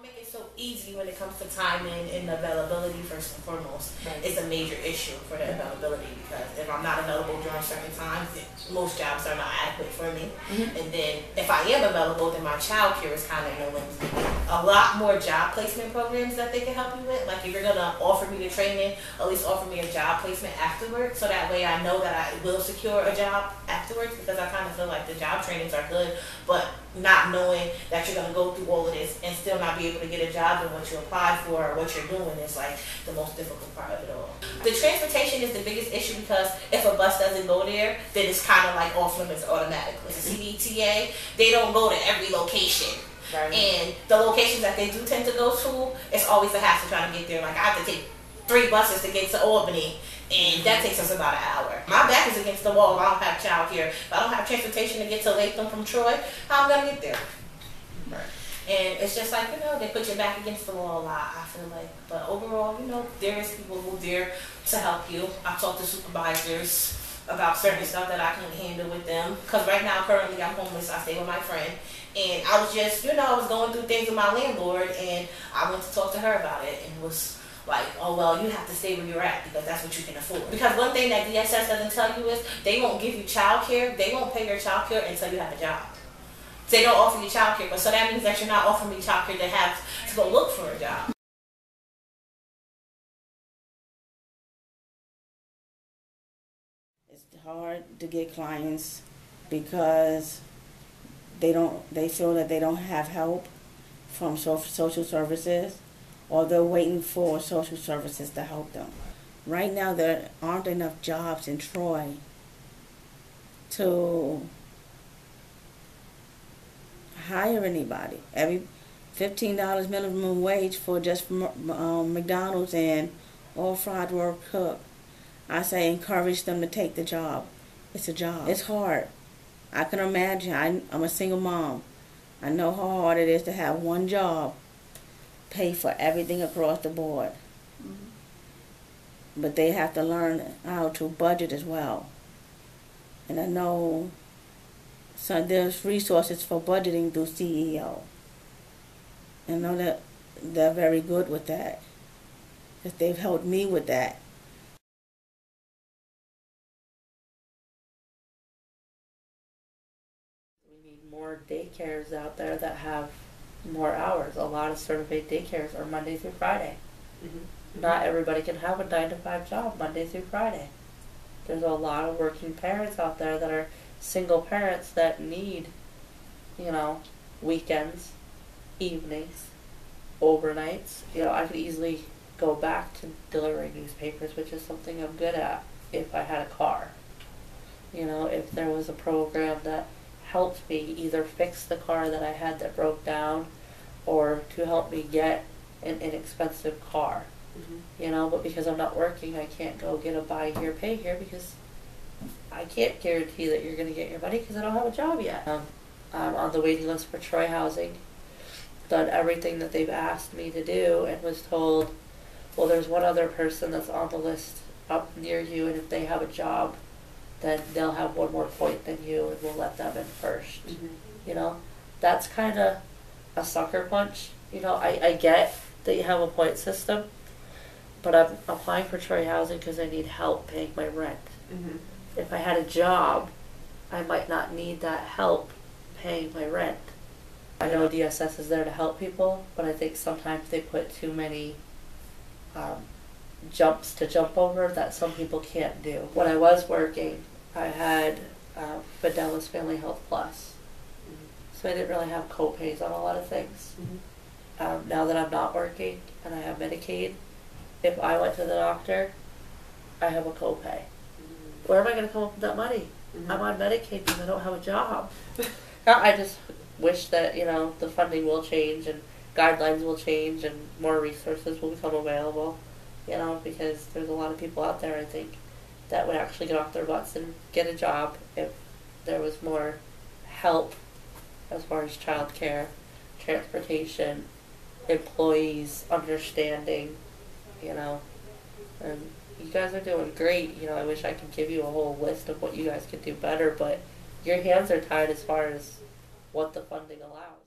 Make it so easy when it comes to timing and availability first and foremost. Right. It's a major issue for the availability because if I'm not available during certain times, then most jobs are not adequate for me. And then if I am available, then my child care is kind of in the wings. A lot more job placement programs that they can help you with. Like if you're gonna offer me the training, at least offer me a job placement afterwards, so that way I know that I will secure a job afterwards. Because I kind of feel like the job trainings are good, but not knowing that you're gonna go through all of this and still not be able to get a job in what you applied for or what you're doing is like the most difficult part of it all. The transportation is the biggest issue because if a bus doesn't go there, then it's kind of like off limits automatically. CDTA, they don't go to every location. Right. And the locations that they do tend to go to, it's always a hassle trying to get there. Like I have to take 3 buses to get to Albany, and that takes us about an hour. My back is against the wall. I don't have child care. If I don't have transportation to get to Latham from Troy, how am I gonna get there? Right. And it's just like, they put your back against the wall a lot, I feel like. But overall, there is people who are there to help you. I talk to supervisors about certain stuff that I can handle with them. Because right now, currently, I'm homeless. I stay with my friend. And I was just, I was going through things with my landlord, and I went to talk to her about it, and was like, oh, well, you have to stay where you're at because that's what you can afford. Because one thing that DSS doesn't tell you is they won't give you child care. They won't pay your child care until you have a job. They don't offer you child care, but so that means that you're not offering me child care to have to go look for a job. It's hard to get clients because they feel that they don't have help from social services, or they're waiting for social services to help them. Right now there aren't enough jobs in Troy to hire anybody. Every $15 minimum wage for just McDonald's and all fried work cook. I say encourage them to take the job. It's a job. It's hard. I can imagine. I'm a single mom. I know how hard it is to have one job, pay for everything across the board. But they have to learn how to budget as well. And I know there's resources for budgeting through CEO. I know that they're very good with that, because they've helped me with that. We need more daycares out there that have more hours. A lot of certified daycares are Monday through Friday. Not everybody can have a 9-to-5 job Monday through Friday. There's a lot of working parents out there that are single parents that need, weekends, evenings, overnights. I could easily go back to delivering newspapers, which is something I'm good at, if I had a car. If there was a program that helped me either fix the car that I had that broke down or to help me get an inexpensive car. But because I'm not working, I can't go get a buy here, pay here, because I can't guarantee that you're going to get your money because I don't have a job yet. I'm on the waiting list for Troy Housing. Done everything that they've asked me to do and was told, well, there's one other person that's on the list up near you, and if they have a job, then they'll have one more point than you, and we'll let them in first. That's kind of a sucker punch. I get that you have a point system, but I'm applying for Troy Housing because I need help paying my rent. If I had a job, I might not need that help paying my rent. I know DSS is there to help people, but I think sometimes they put too many jumps to jump over that some people can't do. When I was working, I had Fidelis Family Health Plus, so I didn't really have co-pays on a lot of things. Now that I'm not working and I have Medicaid, if I went to the doctor, I have a copay. Where am I going to come up with that money? I'm on Medicaid because I don't have a job. I just wish that, the funding will change and guidelines will change and more resources will become available, because there's a lot of people out there, I think, that would actually get off their butts and get a job if there was more help as far as child care, transportation, employees, understanding, and you guys are doing great. I wish I could give you a whole list of what you guys could do better, but your hands are tied as far as what the funding allows.